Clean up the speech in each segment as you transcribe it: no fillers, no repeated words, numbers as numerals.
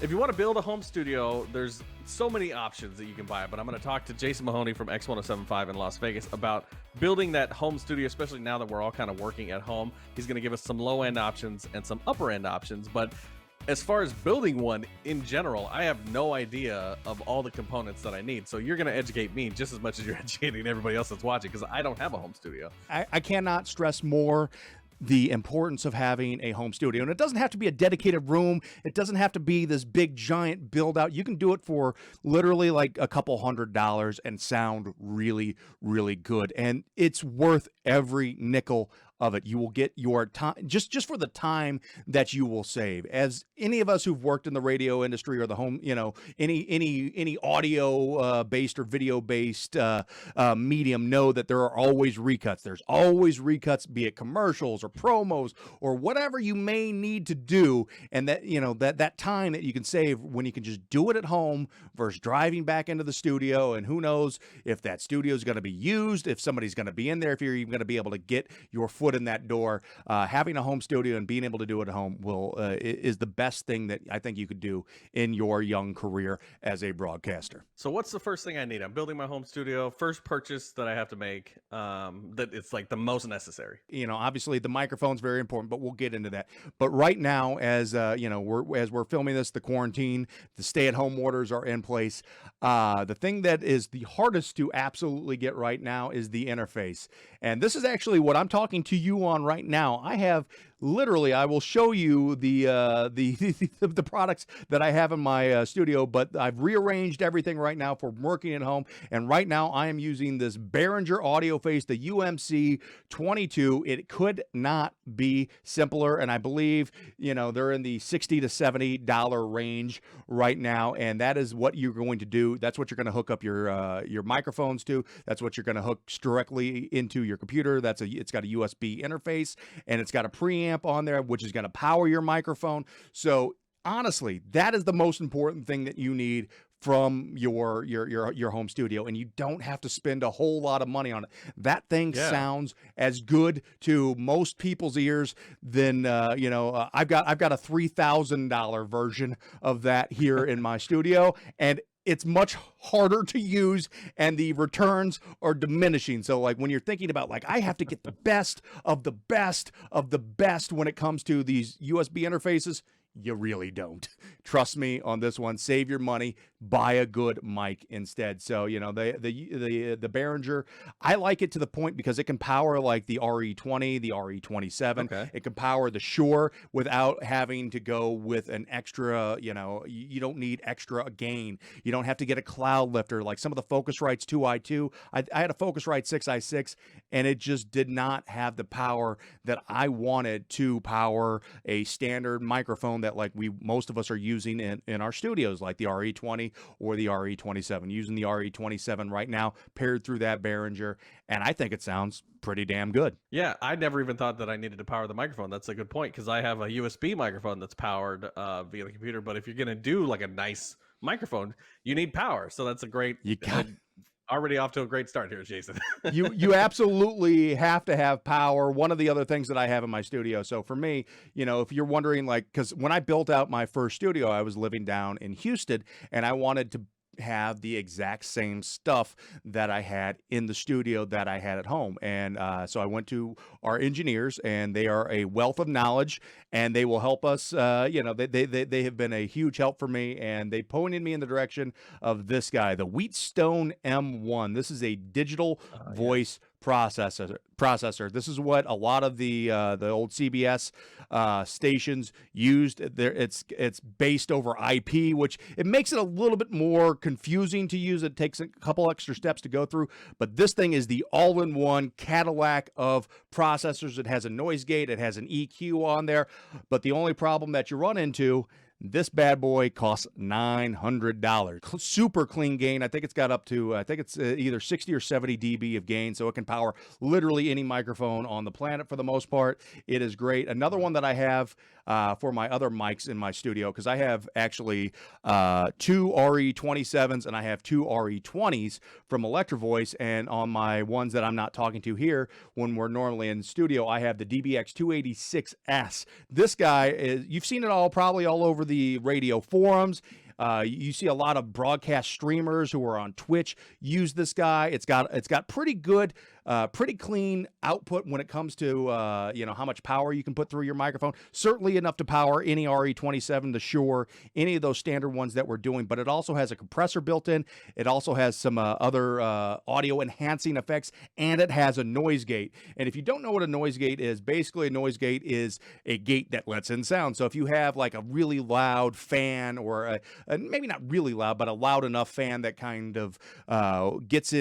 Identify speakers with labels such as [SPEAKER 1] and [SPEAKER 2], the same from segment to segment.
[SPEAKER 1] If you want to build a home studio, there's so many options that you can buy, but I'm going to talk to Jason Mahoney from X1075 in Las Vegas about building that home studio, especially now that we're all kind of working at home. He's going to give us some low-end options and some upper-end options, but as far as building one in general, I have no idea of all the components that I need. So you're going to educate me just as much as you're educating everybody else that's watching, because I don't have a home studio.
[SPEAKER 2] I cannot stress more the importance of having a home studio. And it doesn't have to be a dedicated room. It doesn't have to be this big giant build out. You can do it for literally like a couple $100 and sound really, really good. And it's worth every nickel of it. You will get your time just for the time that you will save. As any of us who've worked in the radio industry or the home, any audio based or video based medium know that there are always recuts. There's always recuts, be it commercials or promos or whatever you may need to do. And that, that time that you can save when you can just do it at home versus driving back into the studio. And who knows if that studio is going to be used, if somebody's going to be in there, if you're even going to be able to get your foot in that door. Having a home studio and being able to do it at home is the best thing that I think you could do in your young career as a broadcaster.
[SPEAKER 1] So what's the first thing I need? I'm building my home studio. First purchase that I have to make, that it's like the most necessary.
[SPEAKER 2] Obviously the microphone's very important, but we'll get into that. But right now, as we're filming this, the quarantine, the stay-at-home orders are in place. The thing that is the hardest to absolutely get right now is the interface. And this is actually what I'm talking to you on right now. I have literally, I will show you the products that I have in my studio, but I've rearranged everything right now for working at home. And right now I am using this Behringer audio face, the UMC 22. It could not be simpler. And I believe, they're in the $60 to $70 range right now. And that is what you're going to do. That's what you're going to hook up your microphones to. That's what you're going to hook directly into your computer. It's got a USB interface and it's got a preamp on there, which is going to power your microphone. So honestly, that is the most important thing that you need from your home studio, and you don't have to spend a whole lot of money on it. That thing sounds as good to most people's ears than I've got a $3,000 version of that here in my studio, and it's much harder to use and the returns are diminishing. So like when you're thinking about like, I have to get the best of the best of the best when it comes to these USB interfaces, you really don't. Trust me on this one. Save your money. Buy a good mic instead. So, the Behringer, I like it to the point because it can power like the RE20, the RE27. Okay. It can power the Shure without having to go with an extra, you don't need extra gain. You don't have to get a cloud lifter like some of the Focusrite's 2i2. I had a Focusrite 6i6 and it just did not have the power that I wanted to power a standard microphone that like most of us are using in our studios, like the RE20 or the RE27. Using the RE27 right now, paired through that Behringer, and I think it sounds pretty damn good.
[SPEAKER 1] Yeah, I never even thought that I needed to power the microphone. That's a good point, because I have a USB microphone that's powered via the computer, but if you're going to do like a nice microphone, you need power. So that's a great... Already off to a great start here, Jason.
[SPEAKER 2] You absolutely have to have power. One of the other things that I have in my studio. So for me, if you're wondering, like, because when I built out my first studio, I was living down in Houston and I wanted to have the exact same stuff that I had in the studio that I had at home. And so I went to our engineers, and they are a wealth of knowledge, and they will help us. They have been a huge help for me, and they pointed me in the direction of this guy, the Wheatstone M1. This is a digital voice processor. This is what a lot of the old CBS stations used. It's based over IP, which it makes it a little bit more confusing to use. It takes a couple extra steps to go through, but this thing is the all-in-one Cadillac of processors. It has a noise gate, it has an EQ on there, but the only problem that you run into, This bad boy costs $900. Super clean gain. I think it's got up to, I think it's either 60 or 70 dB of gain, so it can power literally any microphone on the planet for the most part. It is great. Another one that I have for my other mics in my studio, because I have actually two RE27s and I have two RE20s from Electro-Voice, and on my ones that I'm not talking to here, when we're normally in the studio, I have the DBX 286S. This guy is, you've seen it all probably all over the radio forums. You see a lot of broadcast streamers who are on Twitch use this guy. It's got pretty good, pretty clean output when it comes to you know, how much power you can put through your microphone. Certainly enough to power any RE27, the Shure, any of those standard ones that we're doing. But it also has a compressor built in. It also has some other audio enhancing effects, and it has a noise gate. And if you don't know what a noise gate is, basically a noise gate is a gate that lets in sound. So if you have like a really loud fan, or maybe not really loud, but a loud enough fan that kind of gets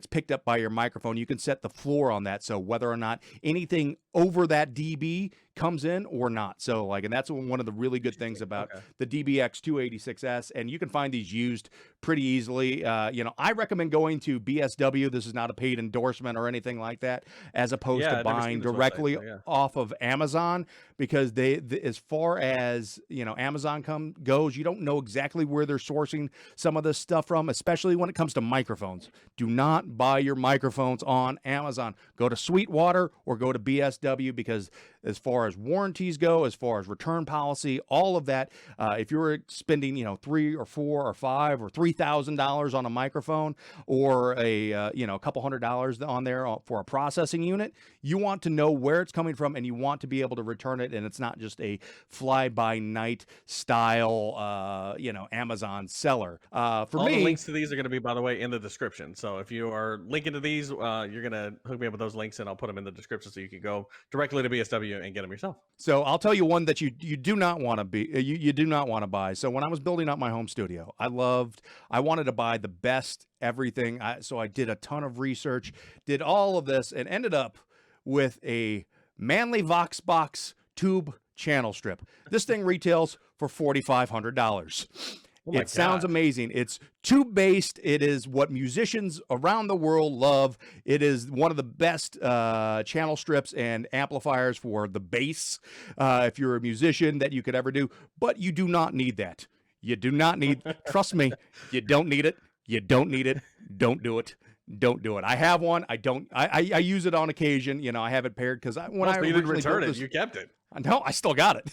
[SPEAKER 2] picked up by your microphone, you can set the floor on that, so whether or not anything over that dB comes in or not. So like, and that's one of the really good things about the DBX 286S, and you can find these used pretty easily. You know, I recommend going to BSW. This is not a paid endorsement or anything like that, as opposed to buying directly off of Amazon, because they as far as, you know, Amazon goes, you don't know exactly where they're sourcing some of this stuff from, especially when it comes to microphones. Do not buy your microphones on Amazon. Go to Sweetwater or go to BSW, because as far as warranties go, as far as return policy, all of that, if you're spending, you know, $3 or $4 or $5 or $3,000 on a microphone, or a you know, a couple $100 on there for a processing unit, you want to know where it's coming from, and you want to be able to return it, and it's not just a fly-by-night style you know, Amazon seller. For
[SPEAKER 1] all
[SPEAKER 2] me,
[SPEAKER 1] the links to these are going to be, by the way, in the description. So if you are linking to these, you're going to hook me up with those links, and I'll put them in the description so you can go directly to BSW and get them yourself.
[SPEAKER 2] So I'll tell you one that you do not want to be, you do not want to buy. So when I was building up my home studio, I wanted to buy the best everything. So I did a ton of research, did all of this, and ended up with a Manley Voxbox tube channel strip. This thing retails for $4,500. It sounds amazing. It's tube based. It is what musicians around the world love. It is one of the best channel strips and amplifiers for the bass, if you're a musician, that you could ever do. But you do not need that. You do not need, trust me, you don't need it. You don't need it. Don't do it. Don't do it. I have one. I use it on occasion. You know, I have it paired because when I
[SPEAKER 1] didn't return it, you kept it.
[SPEAKER 2] No, I still got it.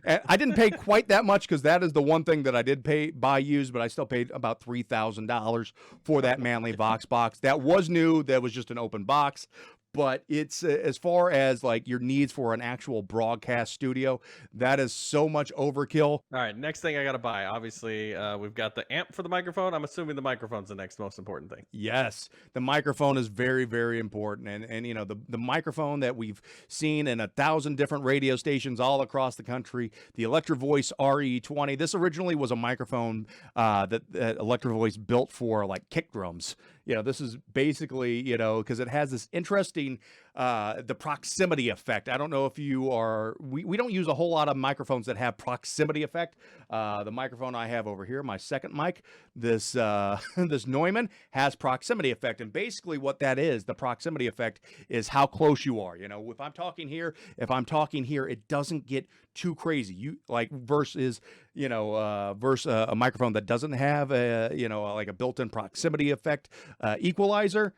[SPEAKER 2] And I didn't pay quite that much, because that is the one thing that I did buy used, but I still paid about $3,000 for that Manley Voxbox. That was new. That was just an open box. But it's as far as like your needs for an actual broadcast studio, that is so much overkill.
[SPEAKER 1] All right, next thing I got to buy. Obviously, we've got the amp for the microphone. I'm assuming the microphone's the next most important thing.
[SPEAKER 2] Yes, the microphone is very, very important. And you know, the microphone that we've seen in 1,000 different radio stations all across the country, the Electro-Voice RE20. This originally was a microphone that Electro-Voice built for like kick drums. You know, this is basically, you know, because it has this interesting, the proximity effect. I don't know if you are, we don't use a whole lot of microphones that have proximity effect. The microphone I have over here, my second mic, this this Neumann, has proximity effect. And basically what that is, the proximity effect, is how close you are. You know, if I'm talking here, it doesn't get too crazy. You like versus, you know, a microphone that doesn't have a, you know, like a built-in proximity effect equalizer.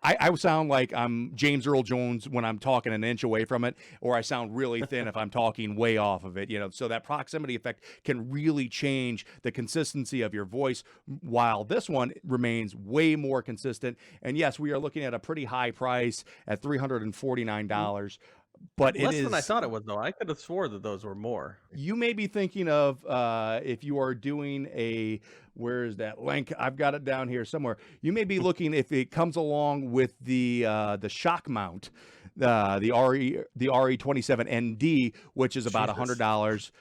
[SPEAKER 2] I sound like I'm James Earl Jones when I'm talking an inch away from it, or I sound really thin if I'm talking way off of it, you know. So that proximity effect can really change the consistency of your voice, while this one remains way more consistent. And yes, we are looking at a pretty high price at $349. But
[SPEAKER 1] less than I thought it was, though. I could have swore that those were more.
[SPEAKER 2] You may be thinking of if you are doing a, where is that link? I've got it down here somewhere. You may be looking if it comes along with the shock mount, the RE27ND, which is about $100.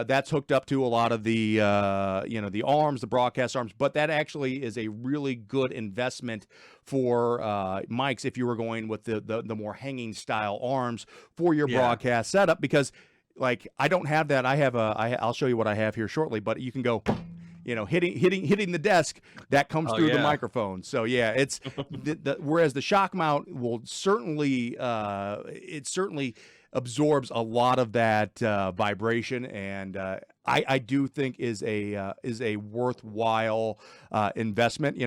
[SPEAKER 2] That's hooked up to a lot of the you know, the arms, the broadcast arms, but that actually is a really good investment for mics if you were going with the more hanging style arms for your broadcast setup, because like I don't have that. I'll show you what I have here shortly, but you can go, hitting the desk, that comes through the microphone. So yeah, it's whereas the shock mount will certainly it certainly absorbs a lot of that vibration, and I do think is a worthwhile investment.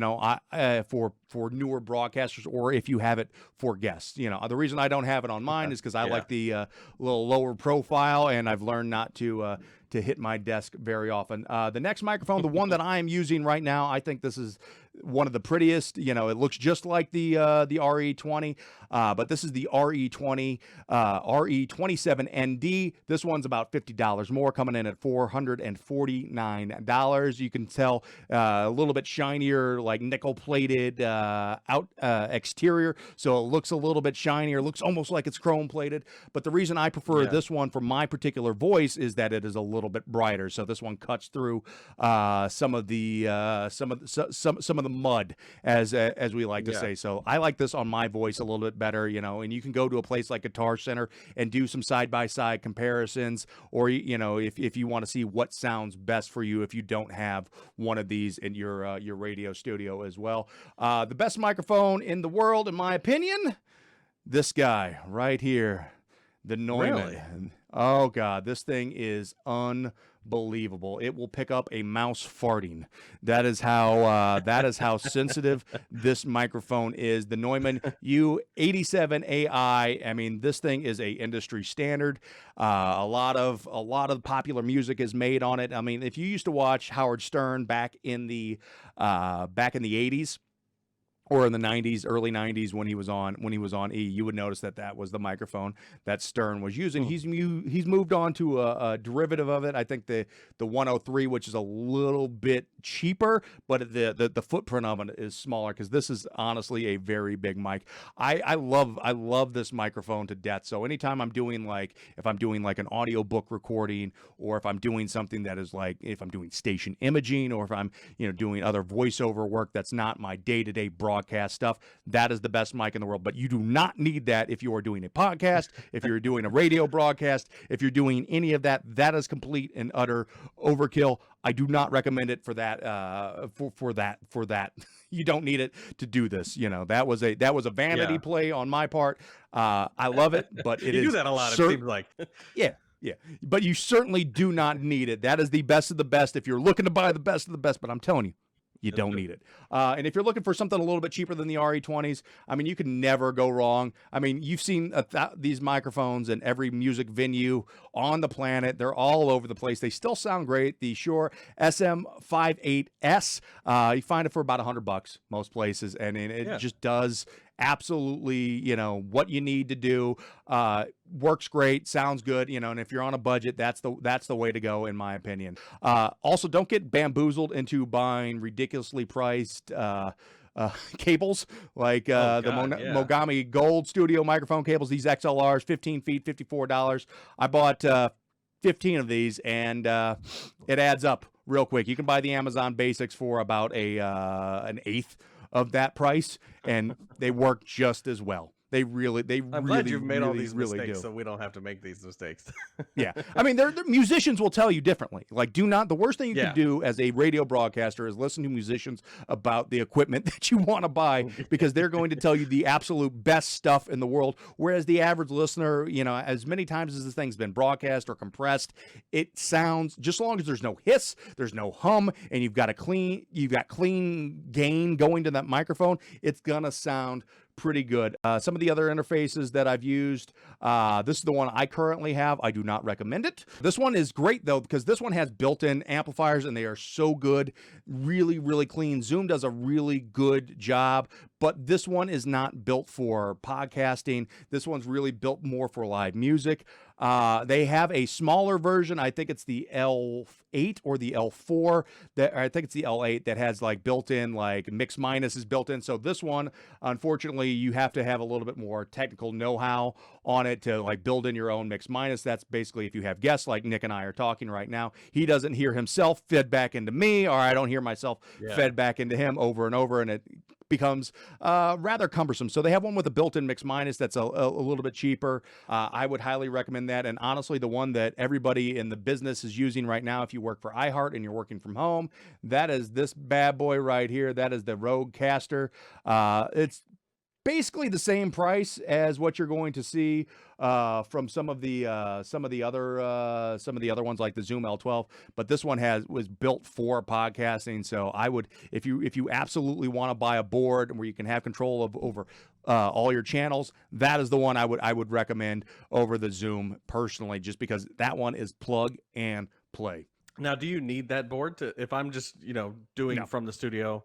[SPEAKER 2] For newer broadcasters, or if you have it for guests. The reason I don't have it on mine is because I like the little lower profile, and I've learned not to hit my desk very often. The next microphone, the one that I am using right now, I think this is one of the prettiest. It looks just like the RE20, but this is the RE20 RE27ND. This one's about $50 more, coming in at $449. You can tell a little bit shinier, like nickel plated exterior, so it looks a little bit shinier. Looks almost like it's chrome plated. But the reason I prefer this one for my particular voice is that it is a little bit brighter. So this one cuts through some of the mud, as we like to say. So I like this on my voice a little bit better, and you can go to a place like Guitar Center and do some side-by-side comparisons, or if you want to see what sounds best for you if you don't have one of these in your radio studio as well. The best microphone in the world, in my opinion, this guy right here, the Neumann.
[SPEAKER 1] Really?
[SPEAKER 2] Oh God, this thing is unbelievable. It will pick up a mouse farting. That is how sensitive this microphone is. The Neumann U87AI. I mean, this thing is a industry standard. A lot of popular music is made on it. I mean, if you used to watch Howard Stern back in the 80s. Or in the 90s, early 90s, when he was on E, you would notice that was the microphone that Stern was using. He's moved on to a derivative of it. I think the 103, which is a little bit cheaper, but the footprint of it is smaller, because this is honestly a very big mic. I love this microphone to death. So anytime if I'm doing like an audiobook recording, or if I'm doing something that is like, if I'm doing station imaging, or if I'm doing other voiceover work that's not my day-to-day broadcast stuff, that is the best mic in the world. But you do not need that if you are doing a podcast, if you're doing a radio broadcast, if you're doing any of that. That is complete and utter overkill. I do not recommend it for that. For that, you don't need it to do this. That was a vanity play on my part. I love it, but
[SPEAKER 1] you do that a lot. It seems like.
[SPEAKER 2] Yeah. But you certainly do not need it. That is the best of the best if you're looking to buy the best of the best. But I'm telling you, you don't need it. And if you're looking for something a little bit cheaper than the RE20s, I mean, you can never go wrong. I mean, you've seen these microphones in every music venue on the planet. They're all over the place. They still sound great. The Shure SM58S, you find it for about $100 most places, and it just does absolutely what you need to do. Works great, sounds good, and if you're on a budget, that's the way to go, in my opinion. Also, don't get bamboozled into buying ridiculously priced cables like Mogami Gold Studio microphone cables. These XLRs, 15 feet, $54. I bought 15 of these, and it adds up real quick. You can buy the Amazon Basics for about an eighth of that price, and they work just as well. I'm glad
[SPEAKER 1] you've made all these
[SPEAKER 2] really
[SPEAKER 1] mistakes,
[SPEAKER 2] do.
[SPEAKER 1] so we don't have to make these mistakes.
[SPEAKER 2] Yeah, I mean, they're musicians will tell you differently. Like, the worst thing you can do as a radio broadcaster is listen to musicians about the equipment that you want to buy, because they're going to tell you the absolute best stuff in the world. Whereas the average listener, as many times as this thing's been broadcast or compressed, it sounds, just as long as there's no hiss, there's no hum, and you've got clean gain going to that microphone, it's gonna sound pretty good. Some of the other interfaces that I've used, this is the one I currently have. I do not recommend it. This one is great though, because this one has built-in amplifiers, and they are so good, really, really clean. Zoom does a really good job, but this one is not built for podcasting. This one's really built more for live music. They have a smaller version. I think it's the L8 or the L4. I think it's the L8 that has like built-in, like mix minus is built in. So this one, unfortunately, you have to have a little bit more technical know-how on it to like build in your own mix minus. That's basically if you have guests like Nick and I are talking right now. He doesn't hear himself fed back into me, or I don't hear myself fed back into him over and over, and it becomes rather cumbersome. So they have one with a built-in mix minus that's a little bit cheaper. I would highly recommend that. And honestly, the one that everybody in the business is using right now, if you work for iHeart and you're working from home, that is this bad boy right here. That is the Rodecaster. It's basically the same price as what you're going to see from some of the other ones like the Zoom L12, but this one was built for podcasting. So I would, if you absolutely want to buy a board where you can have control over all your channels, that is the one I would recommend over the Zoom personally, just because that one is plug and play.
[SPEAKER 1] Now, do you need that board if I'm just doing from the studio?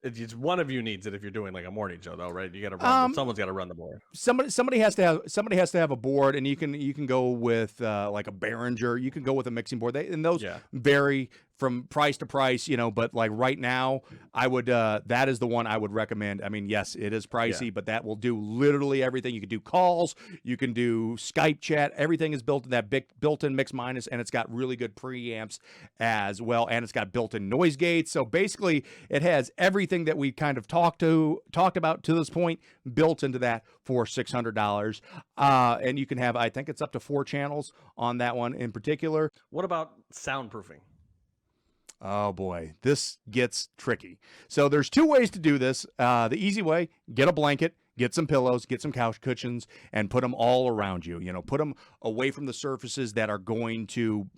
[SPEAKER 1] It's one of you needs it if you're doing like a morning show, though, right? You got to run. Someone's got to run the board.
[SPEAKER 2] Somebody has to have a board, and you can go with like a Behringer. You can go with a mixing board. And those vary from price to price, but like right now, I would that is the one I would recommend. I mean, yes, it is pricey, but that will do literally everything. You can do calls, you can do Skype chat. Everything is built in that built-in mix minus, and it's got really good preamps as well, and it's got built-in noise gates. So basically, it has everything that we kind of talked about to this point built into that for $600. And you can have, I think it's up to 4 channels on that one in particular.
[SPEAKER 1] What about soundproofing?
[SPEAKER 2] Oh boy, this gets tricky. So there's 2 ways to do this. The easy way, get a blanket, get some pillows, get some couch cushions, and put them all around you. Put them away from the surfaces that are going to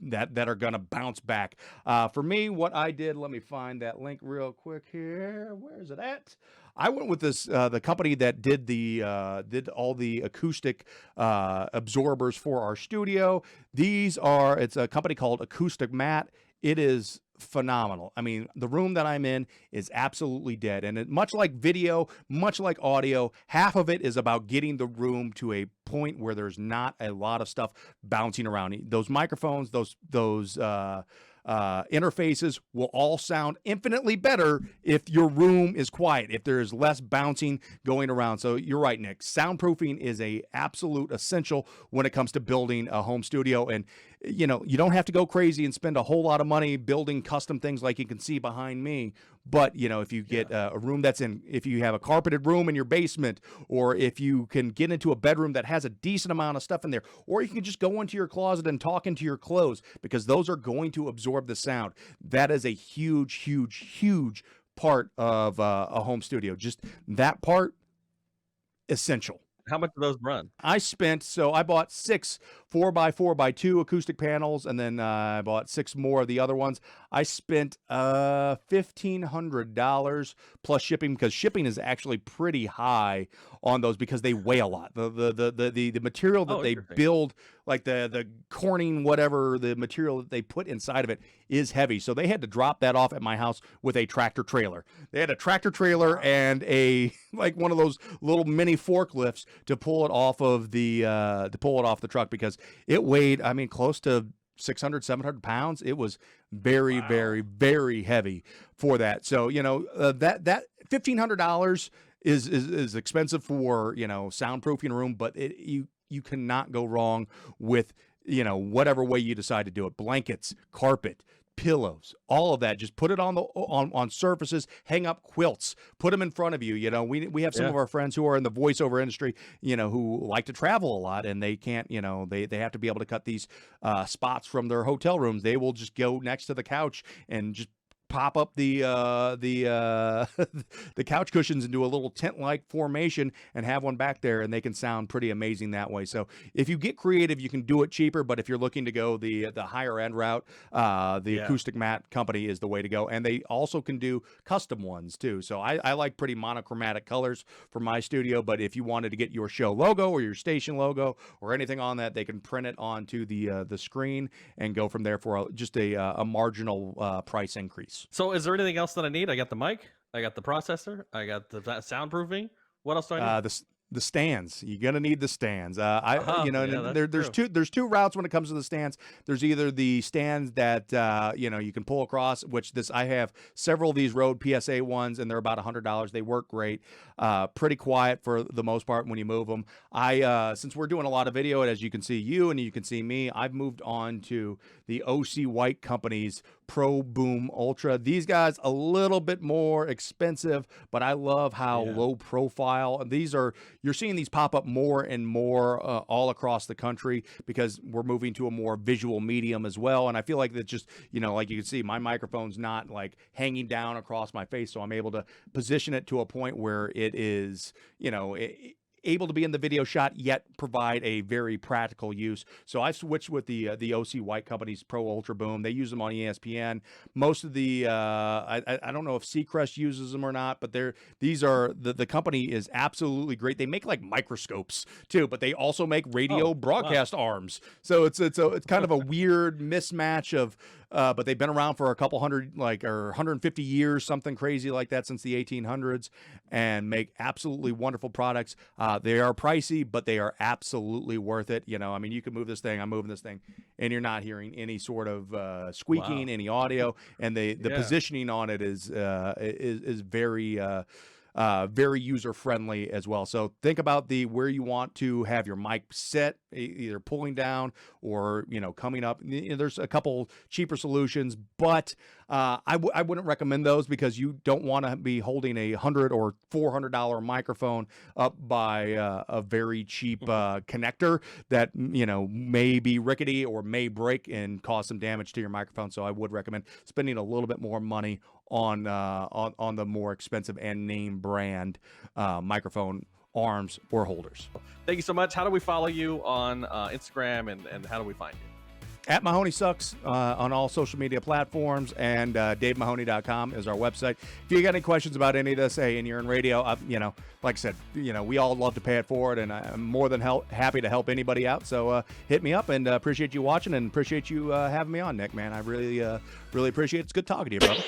[SPEAKER 2] bounce back. For me, what I did, let me find that link real quick here. Where is it at? I went with this the company that did all the acoustic absorbers for our studio. It's a company called Acoustic Mat. It is phenomenal. I mean, the room that I'm in is absolutely dead. And much like video, much like audio, half of it is about getting the room to a point where there's not a lot of stuff bouncing around. Those microphones, those interfaces will all sound infinitely better if your room is quiet, if there's less bouncing going around. So you're right, Nick. Soundproofing is a absolute essential when it comes to building a home studio. And you don't have to go crazy and spend a whole lot of money building custom things like you can see behind me. But, if you get a room if you have a carpeted room in your basement, or if you can get into a bedroom that has a decent amount of stuff in there, or you can just go into your closet and talk into your clothes, because those are going to absorb the sound. That is a huge, huge, huge part of a home studio. Just that part, essential.
[SPEAKER 1] How much do those run?
[SPEAKER 2] I bought 6 4x4x2 acoustic panels, and then I bought 6 more of the other ones. I spent $1,500 plus shipping, because shipping is actually pretty high on those because they weigh a lot. The material that they build, like the Corning, whatever the material that they put inside of it, is heavy. So they had to drop that off at my house with a tractor trailer. They had a tractor trailer and like one of those little mini forklifts to pull it off of the truck, because it weighed, I mean, close to 600, 700 pounds. It was very, very, very heavy for that. So, that $1,500 is expensive for, soundproofing a room, but you cannot go wrong with, whatever way you decide to do it. Blankets, carpet, pillows, all of that. Just put it on surfaces, hang up quilts, put them in front of you. We have some of our friends who are in the voiceover industry, who like to travel a lot, and they can't, they have to be able to cut these spots from their hotel rooms. They will just go next to the couch and just pop up the couch cushions into a little tent-like formation and have one back there, and they can sound pretty amazing that way. So if you get creative, you can do it cheaper, but if you're looking to go the higher end route, the Acoustic Mat company is the way to go. And they also can do custom ones too. So I like pretty monochromatic colors for my studio, but if you wanted to get your show logo or your station logo or anything on that, they can print it onto the screen and go from there for just a marginal price increase.
[SPEAKER 1] So is there anything else that I need? I got the mic, I got the processor, I got the soundproofing. What else do I need?
[SPEAKER 2] The stands. You're gonna need the stands. There's two routes when it comes to the stands. There's either the stands that you can pull across, which I have several of these Rode PSA ones, and they're about $100. They work great. Pretty quiet for the most part when you move them. Since we're doing a lot of video, and as you can see and you can see me, I've moved on to the OC White Company's Pro Boom Ultra. These guys a little bit more expensive, but I love how low profile. You're seeing these pop up more and more all across the country because we're moving to a more visual medium as well. And I feel like that just, like you can see, my microphone's not like hanging down across my face, so I'm able to position it to a point where it is, able to be in the video shot yet provide a very practical use. So I switched with the OC White Company's Pro Ultra Boom. They use them on ESPN. Most of the I don't know if Seacrest uses them or not, but the company is absolutely great. They make like microscopes too, but they also make radio broadcast arms. So it's kind of a weird mismatch of but they've been around for a couple hundred, or 150 years, something crazy like that, since the 1800s, and make absolutely wonderful products. They are pricey, but they are absolutely worth it. You can move this thing, I'm moving this thing, and you're not hearing any sort of squeaking, any audio, and the positioning on it is very very user friendly as well. So think about where you want to have your mic set, either pulling down or coming up. There's a couple cheaper solutions, but I wouldn't recommend those because you don't want to be holding a $100 or $400 microphone up by a very cheap connector that may be rickety or may break and cause some damage to your microphone. So I would recommend spending a little bit more money on the more expensive and name brand microphone arms or holders.
[SPEAKER 1] Thank you so much. How do we follow you on Instagram, and how do we find you?
[SPEAKER 2] At Mahoney Sucks on all social media platforms, and DaveMahoney.com is our website. If you got any questions about any of this, hey, and you're in radio, like I said, we all love to pay it forward, and I'm more than happy to help anybody out. So hit me up, and appreciate you watching, and appreciate you having me on, Nick, man. I really appreciate it. It's good talking to you, brother.